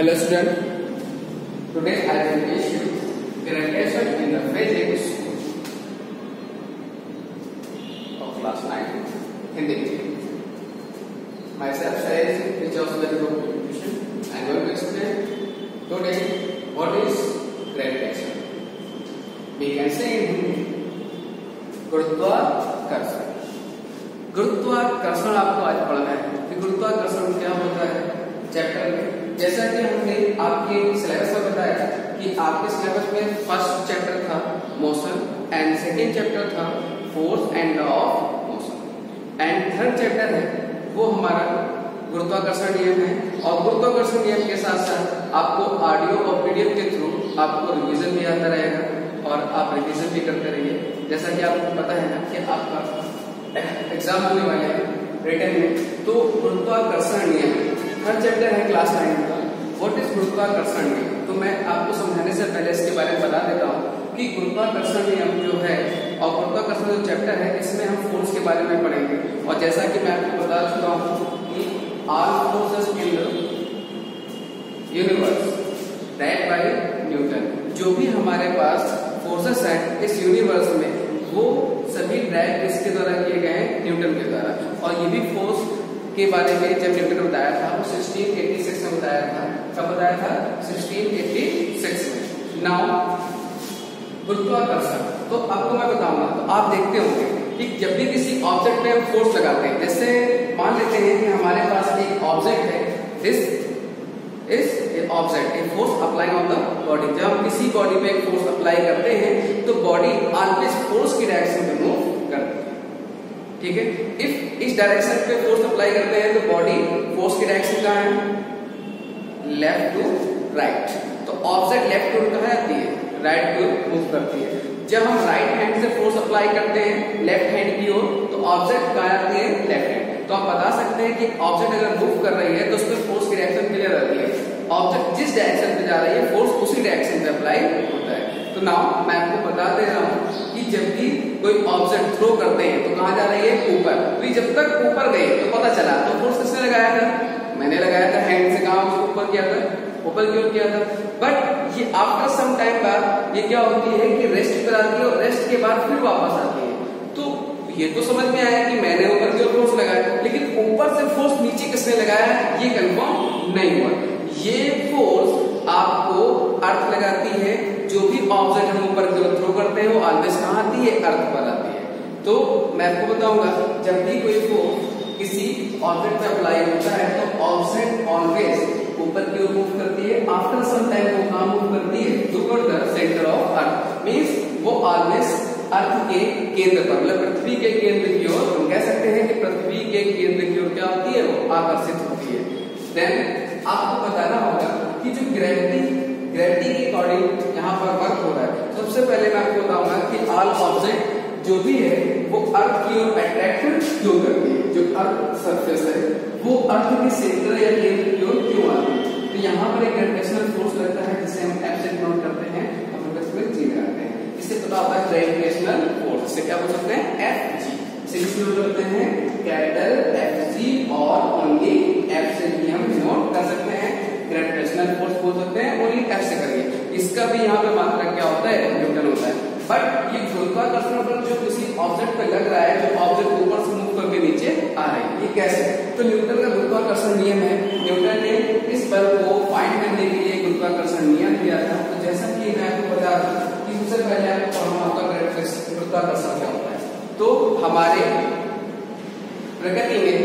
Hello student, today I will teach you gravitation in the physics of class 9 Hindi. Myself Saeed, teacher of the group tuition. I am going to explain today what is gravitation. We can say in Hindi गुरुत्वाकर्षण। गुरुत्वाकर्षण आपको आज पढ़ना है कि गुरुत्वाकर्षण क्या होता है चैप्टर में। जैसा कि हमने आपके सिलेबस में बताया कि आपके सिलेबस में फर्स्ट चैप्टर था मोशन एंड सेकेंड चैप्टर था force and law of motion and third chapter है वो हमारा गुरुत्वाकर्षण नियम है। और गुरुत्वाकर्षण नियम के साथ साथ आपको ऑडियो और पीडीएफ के थ्रू आपको रिवीजन भी आता रहेगा और आप रिवीजन भी करते रहिए। जैसा कि आपको पता है ना कि आपका एग्जाम होने वाले हैं रिटन में, तो गुरुत्वाकर्षण नियम हर चैप्टर है क्लास 9 का। व्हाट इज गुरुत्वाकर्षण नियम? तो मैं आपको समझाने से पहले इसके बारे में बता देता हूँ कि गुरुत्वाकर्षण नियम जो है और गुरुत्वाकर्षण जो चैप्टर है इसमें हम फोर्स के बारे में पढ़ेंगे। और जैसा कि मैं आपको बता चुका हूँ कि all forces in the universe that bye Newton. जो भी हमारे पास फोर्सेस हैं इस यूनिवर्स में वो सभी ड्रैग किसके द्वारा किए गए हैं? न्यूटन के द्वारा। और ये भी फोर्स के बारे में जब न्यूटन ने बताया था वो 1686 में बताया था। कब बताया था? 1686 में। नाउ गुरुत्वाकर्षण तो आपको मैं बताऊंगा, तो आप देखते होंगे कि जब भी किसी ऑब्जेक्ट पे हम फोर्स लगाते हैं, जैसे मान लेते हैं कि हमारे पास एक ऑब्जेक्ट है, this is a object, a force applying on the body. जब हम किसी बॉडी पे एक फोर्स अप्लाई करते हैं तो बॉडी ऑलवेज फोर्स की डायरेक्शन में मूव करती है, ठीक है। इफ इस डायरेक्शन पे फोर्स अप्लाई करते हैं तो बॉडी फोर्स की डायरेक्शन कहाँ है? Left to right. तो ऑब्जेक्ट लेफ्ट टू कहाँ जाती है? राइट टू मूव करती है। जब हम राइट हैंड से फोर्स अप्लाई करते हैं लेफ्ट हैंड की ओर तो ऑब्जेक्ट कहाँ जाती है? Left hand. तो आप बता सकते हैं कि ऑब्जेक्ट अगर मूव कर रही है तो उसमें फोर्स की डायरेक्शन क्लियर रहती है। ऑब्जेक्ट जिस डायरेक्शन पे जा रही है फोर्स उसी डायरेक्शन पे अप्लाई होता है। तो नाउ मैं आपको बता दे रहा हूँ कि जब भी कोई ऑब्जेक्ट थ्रो करते हैं तो कहाँ जा रही है? ऊपर। तो जब तक ऊपर गए तो पता चला तो फोर्स किसने लगाया था? मैंने लगाया था, हैंड से कहाँ उसको ऊपर किया था, ऊपर की ओर किया था। बट ये आफ्टर सम टाइम बाद ये क्या होती है कि रेस्ट पर आती है और रेस्ट के बाद फिर वापस आती है। तो ये तो समझ में आया कि मैंने ऊपर की ओर फोर्स लगाया, लेकिन ऊपर से फोर्स नीचे किसने लगाया ये कंफर्म नहीं हुआ। ये फोर्स आपको अर्थ लगाती है। जो भी ऑब्जेक्ट हम ऊपर की ओर थ्रो करते हैं वो ऑलवेज कहाँ आती है? अर्थ पर आती है। तो मैं आपको बताऊंगा जब भी कोई फोर्स किसी ऑब्जेक्ट पे अप्लाई होता है तो ऑब्जेक्ट ऑलवेज ऊपर की ओर मूव करती है। आफ्टर सम टाइम वो कहाँ मूव करती है? Toward the centre of earth. Means वो ऑलवेज अर्थ के केंद्र पर, मतलब पृथ्वी के केंद्र की ओर। हम कह सकते हैं कि पृथ्वी के केंद्र की ओर क्या होती है? वो आकर्षित होती है। देन आपको बताना होगा कि जो ग्रेविटी के अकॉर्डिंग यहाँ पर वर्क हो रहा है। सबसे पहले मैं आपको बताऊंगा कि ऑल ऑब्जेक्ट जो भी है वो अर्थ की ओर अट्रैक्ट क्यों करती है। जो अर्थ सरफेस है वो अर्थ के सेंटर या केंद्र की ओर क्यों आती है? तो यहाँ पर एक ग्रेविटेशनल फोर्स लगता है जिसे हम F से डिनोट करते हैं और हम इसमें G लगाते हैं। इससे पता होता है ग्रेविटेशनल फोर्स। इससे क्या बोल सकते हैं? FG। इसे डिनोट करते हैं कैपिटल FG और ओनली F से भी हम डिनोट कर सकते हैं। ग्रेविटेशनल फोर्स बोल सकते हैं, ओनली F से करिए। इसका भी यहाँ पे मात्रक क्या होता है? न्यूटन होता है। बट ये गुरुत्वाकर्षण बल जो किसी ऑब्जेक्ट पे लग रहा है, जो ऑब्जेक्ट ऊपर से मूव करके नीचे आ रही है, ये कैसे? तो न्यूटन का गुरुत्वाकर्षण नियम है। न्यूटन ने इस बल को फाइंड करने के लिए गुरुत्वाकर्षण नियम दिया था। तो जैसा कि मैं आपको बता रहा हूँ कि सबसे पहले आपको पढ़ना होगा गुरुत्वाकर्षण क्या होता है। तो हमारे प्रकृति में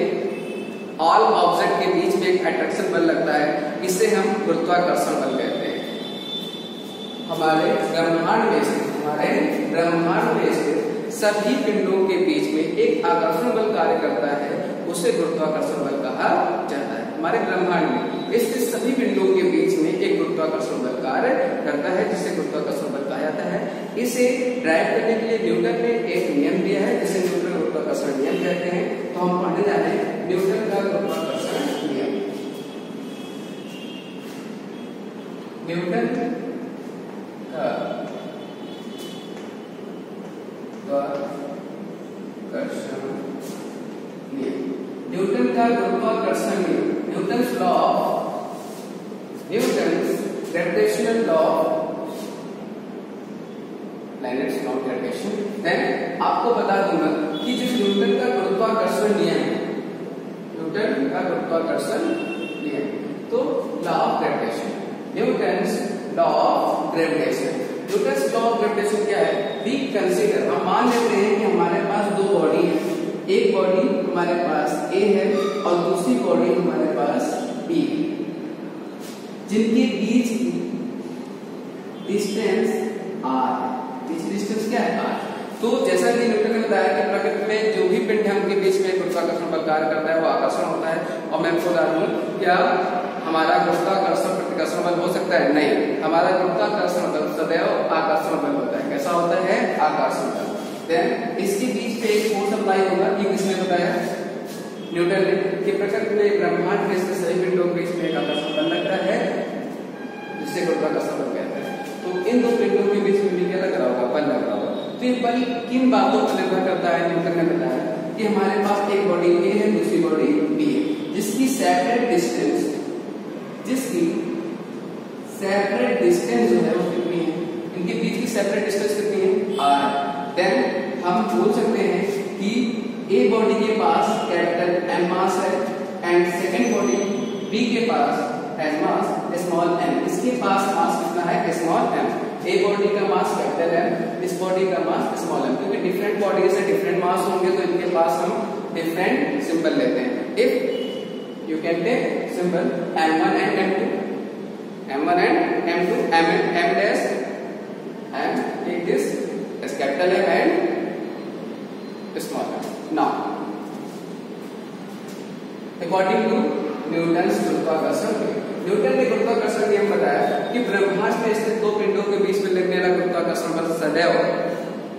ऑल ऑब्जेक्ट के बीच में एक अट्रैक्शन बल लगता है, इसे हम गुरुत्वाकर्षण बल कहते हैं। हमारे ब्रह्मांड में स्थित सभी पिंडों के बीच में एक आकर्षण बल कार्य करता है, उसे गुरुत्वाकर्षण बल कहा जाता है। हमारे ब्रह्मांड में स्थित सभी पिंडों के बीच में एक गुरुत्वाकर्षण बल कार्य करता है, जिसे गुरुत्वाकर्षण बल कहा जाता है। इसे ड्राइव करने के लिए न्यूटन ने एक नियम दिया है जिसे न्यूटन गुरुत्वाकर्षण नियम कहते हैं। तो हम पढ़ने जा रहे हैं न्यूटन का गुरुत्वाकर्षण नियम। न्यूटन न्यूटन का गुरुत्वाकर्षण नियम, Newton's law of Newton's gravitational law, planets not gravitation. Then आपको बता दूंगा कि जो न्यूटन का गुरुत्वाकर्षण नियम है, न्यूटन का गुरुत्वाकर्षण नियम, तो law of gravitation, Newton's law of gravitation. Newton's law of gravitation क्या है? वी कंसीडर, हम मान लेते हैं कि हमारे पास दो बॉडी है, एक बॉडी हमारे पास ए है और दूसरी बॉडी हमारे पास बी है, जिनके बीच की डिस्टेंस आर है। बीच डिस्टेंस क्या है? आर। तो जैसा कि न्यूटन ने बताया कि प्रकृति में जो भी पिंड है उनके बीच में गुरुत्वाकर्षण बल कार्य करता है, वो आकर्षण होता है। और मैं आपको बता दूं, क्या हमारा गुरुत्वाकर्षण प्रतिकर्षण बल हो सकता है? नहीं, हमारा गुरुत्वाकर्षण बल सदैव आकर्षण बल होता है। कैसा होता है? आकर्षण बल। देन इसके बीच पे एक फोर्स अप्लाई होगा, ये किसने बताया? न्यूटन ने, कि प्रकृति में ब्रह्मांड में सभी पिंडों के बीच में एक आकर्षण बल लगता है, जिससे गुरुत्वाकर्षण बल कहते हैं। तो इन दो पिंडों के बीच में भी क्या लग रहा होगा? बल लग रहा होगा। तो ये बल किन बातों पर निर्भर करता है? न्यूटन ने बताया कि हमारे पास एक बॉडी ए है, दूसरी बॉडी बी है, जिसकी सेपरेट डिस्टेंस जो है वो कितनी है? इनके बीच की सेपरेट डिस्टेंस कितनी है? आर। देन हम बोल सकते हैं कि ए बॉडी के पास कैपिटल एम मास है एंड सेकेंड बॉडी बी के पास हैज मास स्मॉल एम। इसके पास मास कितना है? Small M. ए बॉडी का मास कैपिटल एम, इस बॉडी का मास स्मॉल एम। क्योंकि डिफरेंट बॉडी से डिफरेंट मास होंगे तो इनके पास हम डिफरेंट सिंबल लेते हैं। If you can take symbol m1 and m2, m1 and m2, m dash, and take this as capital M and small m. Now, according to Newton's गुरुत्वाकर्षण, Newton ने गुरुत्वाकर्षण नियम बताया कि ब्रह्मांड में स्थित दो पिंडों के बीच में लगने वाला गुरुत्वाकर्षण बल सदैव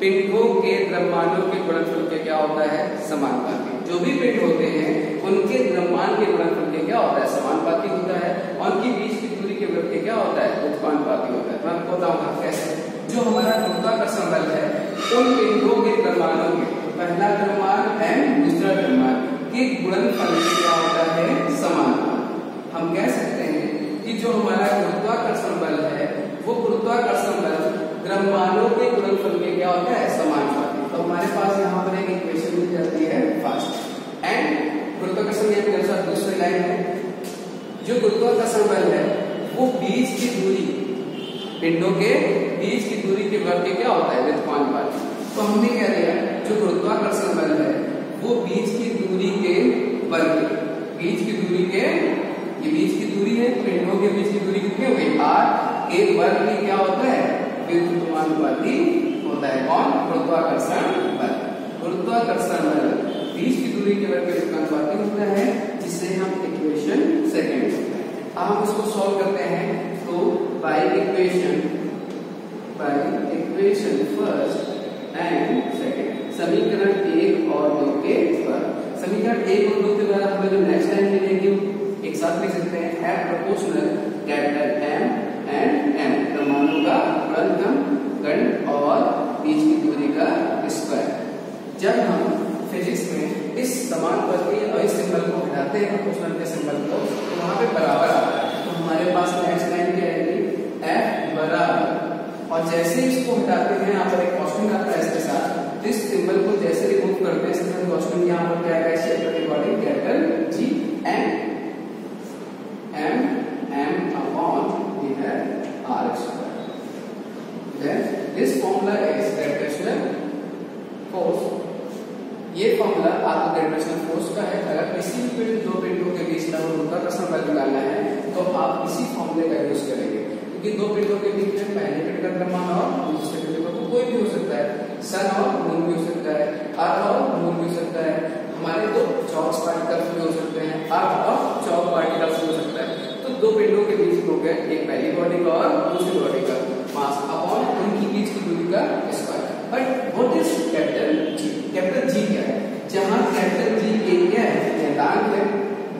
पिंडों के द्रव्यमानों के गुणनफल के क्या होता है? समानुपाती। जो भी पिंड होते हैं उनके द्रव्यमान के गुणनफल के क्या होता है? समानुपाती होता है। और उनकी बीच की दूरी के वर्ग के क्या होता है? व्युत्क्रमानुपाती होता है। मैं आपको बताऊंगा कैसे। जो हमारा गुरुत्वाकर्षण बल है उन पिंडों के द्रव्यमानों के, पहला द्रव्यमान एंड दूसरा द्रव्यमान के गुणनफल क्या होता है? समानुपाती। हम कह सकते हैं कि जो हमारा गुरुत्वाकर्षण बल है वो गुरुत्वाकर्षण बल द्रव्यमानों के गुणनफल के क्या होता है? समानुपाती। तो हमारे पास यहाँ पर एक इक्वेशन मिल जाती है फर्स्ट। एंड गुरुत्वाकर्षण नियम के अनुसार दूसरी लाइन है, जो गुरुत्वाकर्षण बल है वो बीच की दूरी, पिंडों के बीच की दूरी के वर्ग के क्या होता है? व्युत्क्रमानुपाती। तो हमने कह दिया जो गुरुत्वाकर्षण बल है वो बीच की दूरी के वर्ग, बीच की दूरी के, ये बीच की दूरी है, पिंडों के बीच की दूरी कितनी हो गई? आर। एक वर्ग में क्या होता है? व्युत्क्रमानुपाती होता है। कौन? गुरुत्वाकर्षण बल। गुरुत्वाकर्षण बल बीच की दूरी के वर्ग के व्युत्क्रमानुपाती होता है, जिससे हम इक्वेशन सेकंड लिखते हैं। अब हम इसको सॉल्व करते हैं। तो by equation first and second, समीकरण 1 और 2 के वर्ग। समीकरण 1 और 2 के द्वारा हमें जो नेक्स्ट लाइन मिलेगी एक साथ लिख सकते हैं, F proportional capital M and M द्रव्यमानों का गुणनफल और बीच की दूरी का स्क्वायर। जब हम फिजिक्स में इस समानुपाती और इस सिंबल को हटाते हैं, प्रोपोर्शनल के सिंबल को, तो वहां पे बराबर आता है। तो हमारे पास नेक्स्ट लाइन क्या आएगी? F बराबर, और जैसे इसको हटाते हैं यहाँ पर एक कॉन्स्टेंट आता है इसके साथ, इस सिंबल को जैसे रिमूव करते हैं इसके साथ कॉन्स्टेंट यहाँ पर क्या आएगा? चैप्टर के according capital G and M upon ये है R square. Then this formula is gravitational force. ये फॉर्मूला आपको ग्रेविटेशनल फोर्स का है। अगर किसी भी दो पिंडों के बीच में गुरुत्वाकर्षण बल निकालना है तो आप इसी फॉर्मूले का यूज करेंगे, क्योंकि दो पिंडों के बीच में पहले पिंड का द्रव्यमान और दूसरे पिंड का, तो कोई भी हो सकता है, सन और मून भी हो सकता है, अर्थ और मून भी हो सकता है, हमारे दो चार्ज पार्टिकल्स भी हो सकते हैं, अर्थ और चार्ज पार्टिकल्स भी हो सकता है। तो दो पिंडों के बीच हो गया एक पहली बॉडी का और दूसरी बॉडी का मास अपॉन उनकी बीच की दूरी का square. But what is capital G? Capital G क्या है? जहां कैपिटल G एक क्या है? नियतांक है।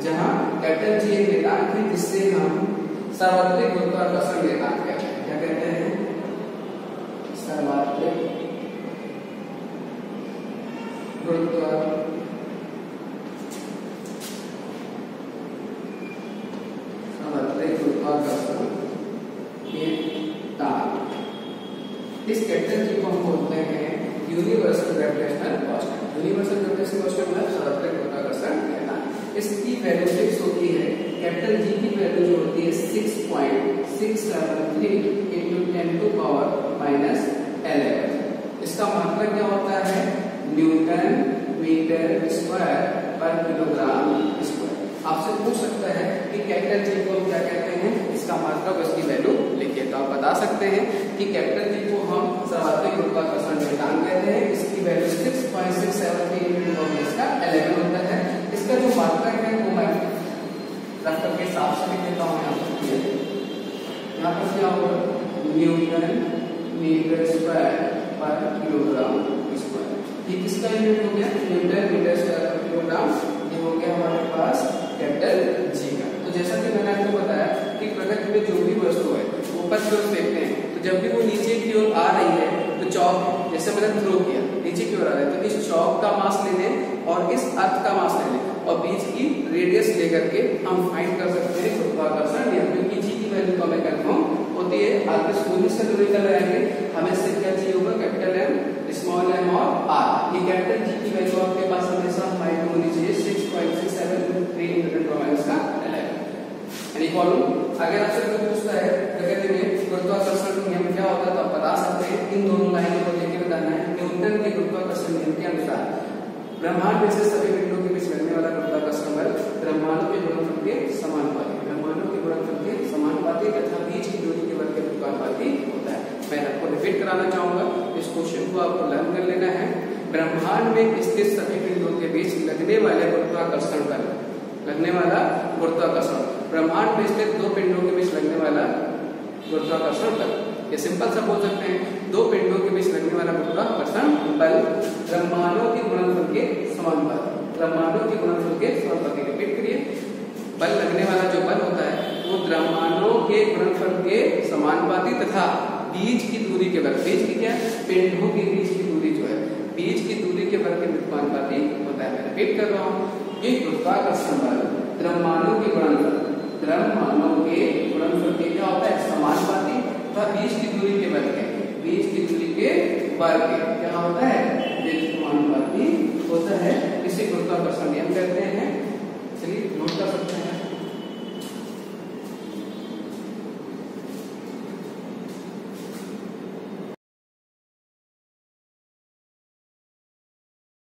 जहां कैपिटल G एक नियतांक है जिससे हम सार्वत्रिक गुरुत्वाकर्षण नियतांक कहते हैं। क्या कहते हैं? सार्वत्रिक गुरुत्वाकर्षण इस कैपिटल जी को हम बोलते हैं universal gravitational constant. Universal gravitational constant मतलब सार्वत्रिक गुरुत्वाकर्षण स्थिरांक। इसकी वैल्यू फिक्स होती है, कैपिटल जी की वैल्यू जो होती है 6.673 into 10⁻⁻11। इसका मात्रक क्या होता है? न्यूटन मीटर स्क्वायर पर किलोग्राम स्क्वायर। आपसे पूछ सकता है कि कैपिटल जी को क्या कहते हैं, इसका मात्रक उसकी वैल्यू लिखिए। तो आप बता सकते हैं कि कैपिटल जी को हम सर्वाधिक गुरुत्वाकर्षण स्थिरांक कहते हैं। इसकी वैल्यू 6.673 into 10⁻11 होता है। इसका जो मात्रक है वो मैं रख करके साफ से लिख देता हूँ। यहाँ पर क्या होगा? न्यूटन मीटर स्क्वायर पर किलोग्राम स्क्वायर। ये किसका यूनिट हो गया? न्यूटन मीटर स्क्वायर पर किलोग्राम। ये हो गया हमारे पास कैपिटल जी का। तो जैसा कि मैंने आपको बताया कि प्रकृति में जो भी वस्तु है ऊपर की ओर फेंकते हैं, तो जब भी वो नीचे की ओर आ रही है तो चौक, जैसे मैंने थ्रो किया नीचे की ओर आ रहा है, तो इस चौक का मास ले लें और इस अर्थ का मास ले लें और बीच की रेडियस लेकर के हम फाइंड कर सकते हैं गुरुत्वाकर्षण नियम। क्योंकि जी की वैल्यू को हमें कंफर्म होती है। आगे शून्य से दूरी कर रहेंगे, हमें इससे क्या चाहिए होगा? कैपिटल एम, स्मॉल एम और आर। ये कैपिटल जी की वैल्यू आपके पास हमेशा माइंड में होनी चाहिए 6.673 into 10⁻11। यानी कॉलम। अगर आपसे कोई पूछता है प्रकृति में गुरुत्वाकर्षण नियम क्या होता है, तो आप बता सकते हैं। इन दोनों लाइनों को लेकर बताना है। न्यूटन के गुरुत्वाकर्षण नियम के अनुसार ब्रह्मांड में से सभी पिंडों के बीच लगने वाला गुरुत्वाकर्षण बल ब्रह्मांडों के गुणनफल के समानुपाती, ब्रह्मांडों के गुणनफल के समानुपाती तथा बीच की दूरी के बल के अनुपाती होता है। मैं आपको रिपीट कराना चाहूंगा, इस क्वेश्चन को आपको लर्न कर लेना है। ब्रह्मांड में स्थित सभी पिंडों के बीच लगने वाले गुरुत्वाकर्षण बल, लगने वाला गुरुत्वाकर्षण, ब्रह्मांड में स्थित दो पिंडों के बीच लगने वाला गुरुत्वाकर्षण बल। ये सिंपल सा बोल सकते हैं, दो पिंडों के बीच लगने वाला गुरुत्वाकर्षण बल ब्रह्मांडों के गुणनफल के समानुपाती, ब्रह्मांडों के गुणनफल के समानुपाती। रिपीट करिए, बल लगने वाला जो बल होता है वो ब्रह्मांडों के गुणनफल के समानुपाती तथा बीच की दूरी के बल, बीच की क्या? पिंडों के बीच की दूरी जो है, बीच की दूरी के बल के समानुपाती होता है। मैं रिपीट कर रहा हूँ, ये गुरुत्वाकर्षण बल ब्रह्मांडों के गुणनफल, ब्रह्मांडों के गुणनफल के क्या होता है? समानुपाती तथा बीच की दूरी के बल के, बीच की दूरी के वर्ग के क्या होता है? समानुपाती होता है। इसे गुरुत्वाकर्षण नियम कहते हैं। चलिए नोट कर सकते हैं।